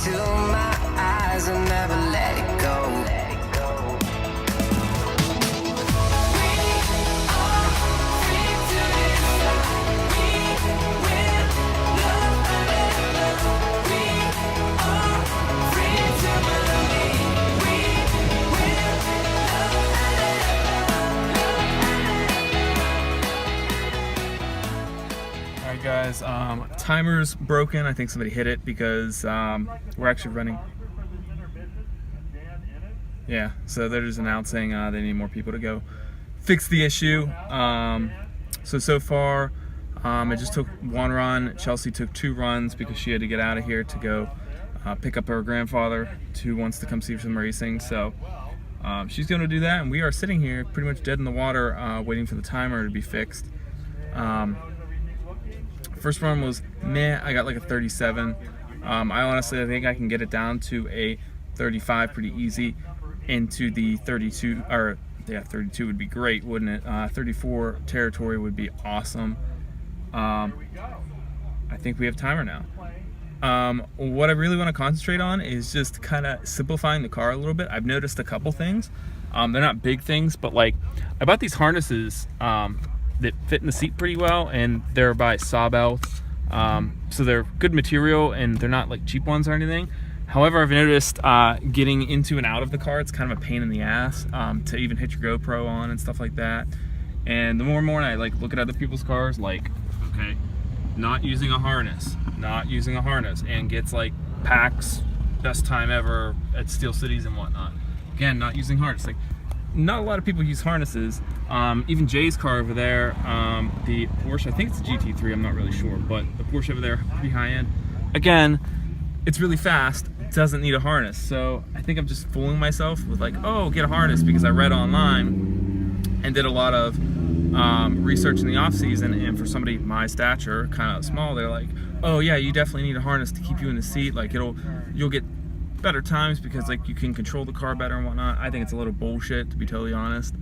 into my eyes and never let it go. Guys, timer's broken. I think somebody hit it because we're actually running. Yeah, so they're just announcing they need more people to go fix the issue. So far, it just took one run. Chelsea took 2 runs because she had to get out of here to go pick up her grandfather who wants to come see some racing. So she's going to do that, and we are sitting here pretty much dead in the water waiting for the timer to be fixed. First run was meh. I got like a 37. I honestly think I can get it down to a 35 pretty easy. Into the 32, or yeah, 32 would be great, wouldn't it? 34 territory would be awesome. I think we have timer now. What I really want to concentrate on is just kind of simplifying the car a little bit. I've noticed a couple things. They're not big things, but like I bought these harnesses that fit in the seat pretty well, and they're by Sawbelt, so they're good material and they're not like cheap ones or anything. However, I've noticed getting into and out of the car, it's kind of a pain in the ass to even hit your GoPro on and stuff like that. And the more and more I like look at other people's cars, like, okay, not using a harness, and gets like PAX best time ever at Steel Cities and whatnot. Again, not using harness. Like, not a lot of people use harnesses. Even Jay's car over there, the Porsche, I think it's a GT3, I'm not really sure, but the Porsche over there, pretty high end. Again, it's really fast, doesn't need a harness. So I think I'm just fooling myself with like, oh, get a harness, because I read online and did a lot of research in the off season, and for somebody my stature, kind of small, they're like, oh yeah, you definitely need a harness to keep you in the seat. Like you'll get better times because like you can control the car better and whatnot. I think it's a little bullshit, to be totally honest.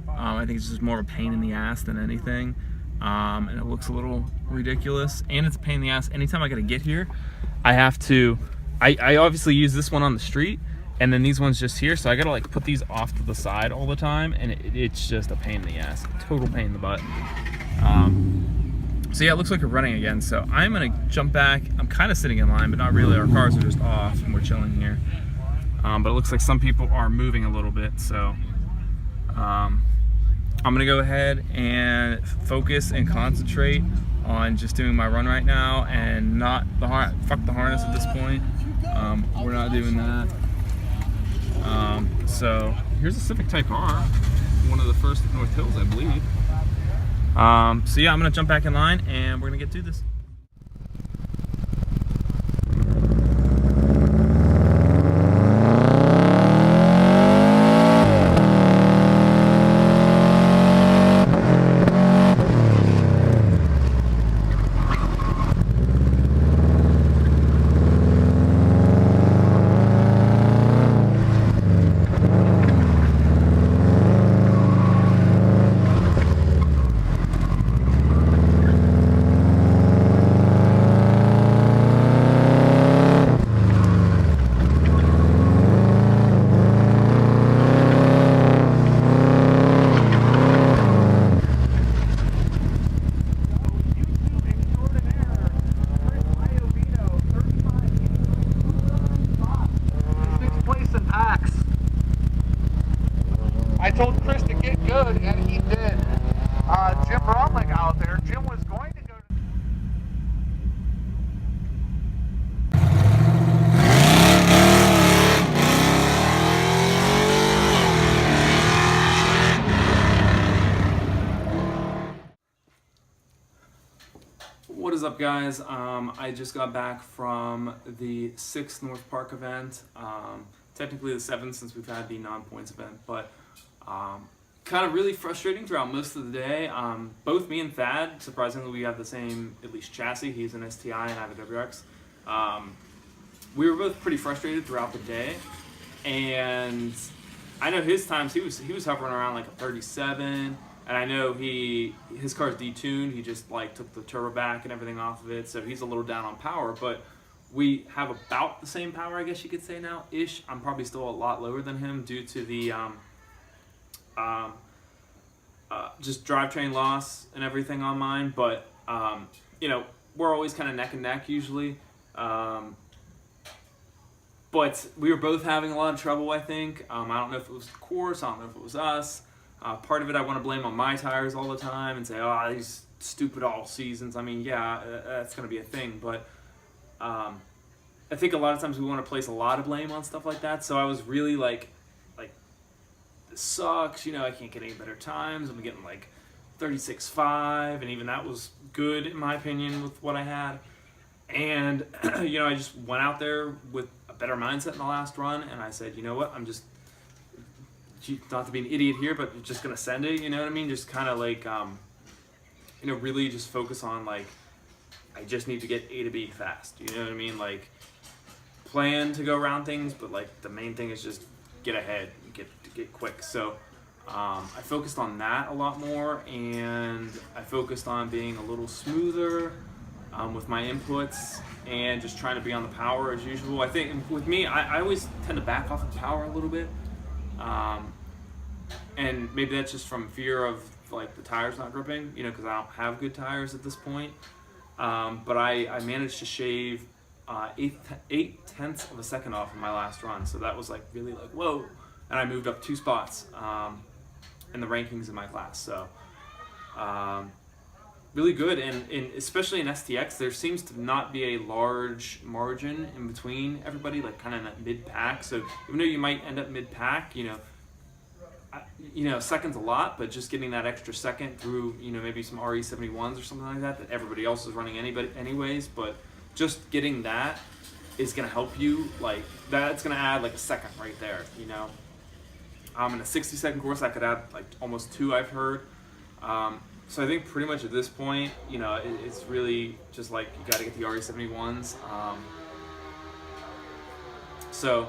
I think it's just more of a pain in the ass than anything, and it looks a little ridiculous, and it's a pain in the ass. Anytime I gotta get here, I have to, I obviously use this one on the street, and then these ones just here, so I gotta like put these off to the side all the time, and it's just a pain in the ass, total pain in the butt. So yeah, it looks like we're running again, so I'm gonna jump back. I'm kind of sitting in line, but not really. Our cars are just off and we're chilling here. But it looks like some people are moving a little bit, so I'm gonna go ahead and focus and concentrate on just doing my run right now, and not fuck the harness at this point. We're not doing that. So here's a Civic Type R, one of the first at North Hills, I believe. So yeah, I'm gonna jump back in line and we're gonna get through this. I told Chris to get good, and he did. Jim Bromley out there. Jim was going to go to... What is up, guys? I just got back from the 6th North Park event. Technically the 7th, since we've had the non-points event, but kind of really frustrating throughout most of the day. Both me and Thad, surprisingly, we have the same, at least, chassis. He's an STI and I have a WRX. We were both pretty frustrated throughout the day, and I know his times, he was hovering around like a 37, and I know his car's detuned. He just like took the turbo back and everything off of it, so he's a little down on power. But we have about the same power, I guess you could say now, ish. I'm probably still a lot lower than him due to the just drivetrain loss and everything on mine. But you know, we're always kind of neck and neck usually. But we were both having a lot of trouble, I think. I don't know if it was the course, I don't know if it was us. Part of it I want to blame on my tires all the time and say, oh, these stupid all seasons. I mean, yeah, that's going to be a thing. But I think a lot of times we want to place a lot of blame on stuff like that. So I was really like, this sucks. You know, I can't get any better times. I'm getting like 36.5, and even that was good in my opinion with what I had. And you know, I just went out there with a better mindset in the last run, and I said, you know what, I'm just, not to be an idiot here, but just gonna send it. You know what I mean? Just kind of like, you know, really just focus on like, I just need to get A to B fast. You know what I mean? Like, plan to go around things, but like the main thing is just get ahead, get quick. So I focused on that a lot more, and I focused on being a little smoother with my inputs and just trying to be on the power as usual. I think with me, I always tend to back off of power a little bit, and maybe that's just from fear of like the tires not gripping, you know, because I don't have good tires at this point. But I managed to shave 8/10 of a second off in my last run, so that was like really like whoa, and I moved up 2 spots in the rankings in my class. So really good, and especially in STX, there seems to not be a large margin in between everybody, like kind of in that mid-pack. So even though you might end up mid-pack, you know, second's a lot, but just getting that extra second through, you know, maybe some RE71s or something like that everybody else is running anyways, but just getting that is going to help you. Like, that's going to add like a second right there, you know. In a 60-second course, I could add like almost 2, I've heard. So I think pretty much at this point, you know, it's really just like you got to get the RE71s. So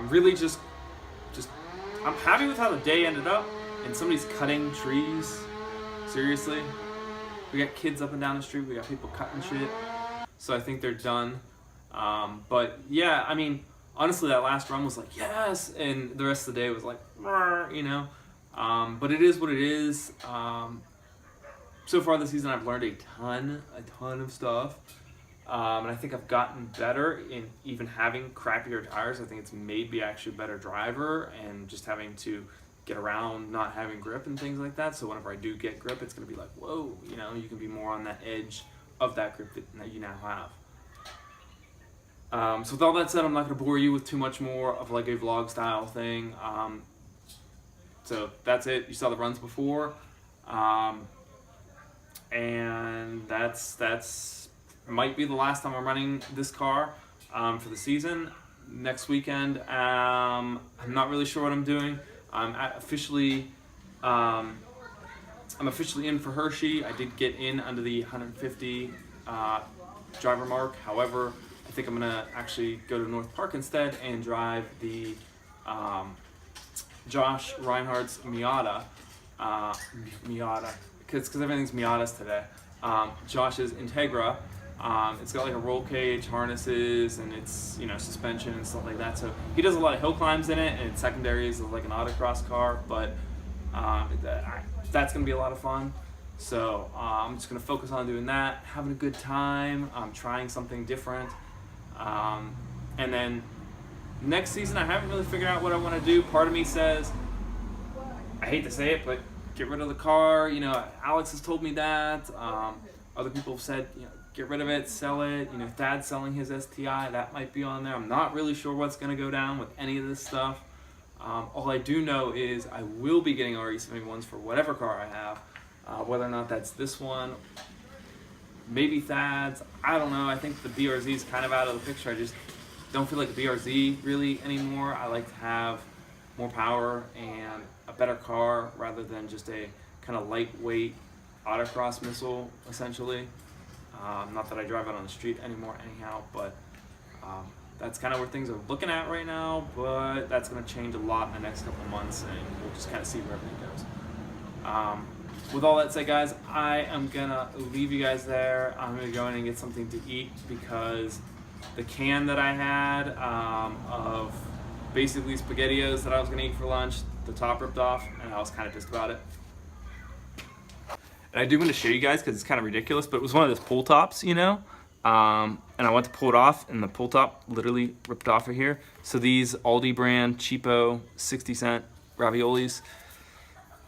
really just I'm happy with how the day ended up, and somebody's cutting trees. Seriously, we got kids up and down the street, we got people cutting shit, so I think they're done. But yeah, I mean, honestly, that last run was like yes, and the rest of the day was like, you know. But it is what it is. So far this season, I've learned a ton of stuff. And I think I've gotten better in even having crappier tires. I think it's made me actually a better driver, and just having to get around not having grip and things like that. So whenever I do get grip, it's going to be like, whoa, you know, you can be more on that edge of that grip that you now have. So with all that said, I'm not going to bore you with too much more of like a vlog style thing. So that's it. You saw the runs before. And that's might be the last time I'm running this car for the season. Next weekend, I'm not really sure what I'm doing. I'm officially in for Hershey. I did get in under the 150 driver mark. However, I think I'm gonna actually go to North Park instead and drive the Josh Reinhardt's Miata, because everything's Miatas today. Josh's Integra. It's got like a roll cage, harnesses, and it's, you know, suspension and stuff like that. So he does a lot of hill climbs in it, and its secondaries is like an autocross car, but that's gonna be a lot of fun. So I'm just gonna focus on doing that, having a good time, trying something different, and then next season I haven't really figured out what I want to do. Part of me says, I hate to say it, but get rid of the car. You know, Alex has told me that. Other people have said, you know, get rid of it, sell it. You know, Thad's selling his STI, that might be on there. I'm not really sure what's going to go down with any of this stuff. All I do know is I will be getting RE71s for whatever car I have, whether or not that's this one, maybe Thad's, I don't know. I think the BRZ is kind of out of the picture. I just don't feel like the BRZ really anymore. I like to have more power and a better car rather than just a kind of lightweight autocross missile, essentially. Not that I drive it on the street anymore anyhow, but that's kind of where things are looking at right now, but that's going to change a lot in the next couple of months, and we'll just kind of see where everything goes. With all that said, guys, I am going to leave you guys there. I'm going to go in and get something to eat because the can that I had of basically SpaghettiOs that I was gonna eat for lunch. The top ripped off, and I was kind of pissed about it. And I do want to show you guys because it's kind of ridiculous, but it was one of those pull tops, you know? And I went to pull it off, and the pull top literally ripped off of here. So these Aldi brand, cheapo, 60-cent raviolis.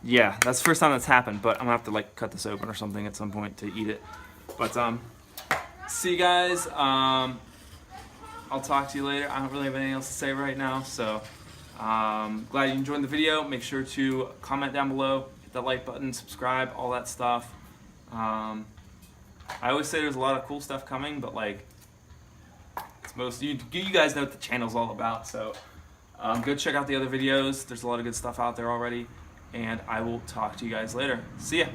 Yeah, that's the first time that's happened, but I'm gonna have to like cut this open or something at some point to eat it. But see you guys. I'll talk to you later. I don't really have anything else to say right now, so glad you enjoyed the video. Make sure to comment down below, hit that like button, subscribe, all that stuff. I always say there's a lot of cool stuff coming, but like it's most you guys know what the channel's all about. So go check out the other videos. There's a lot of good stuff out there already, and I will talk to you guys later. See ya.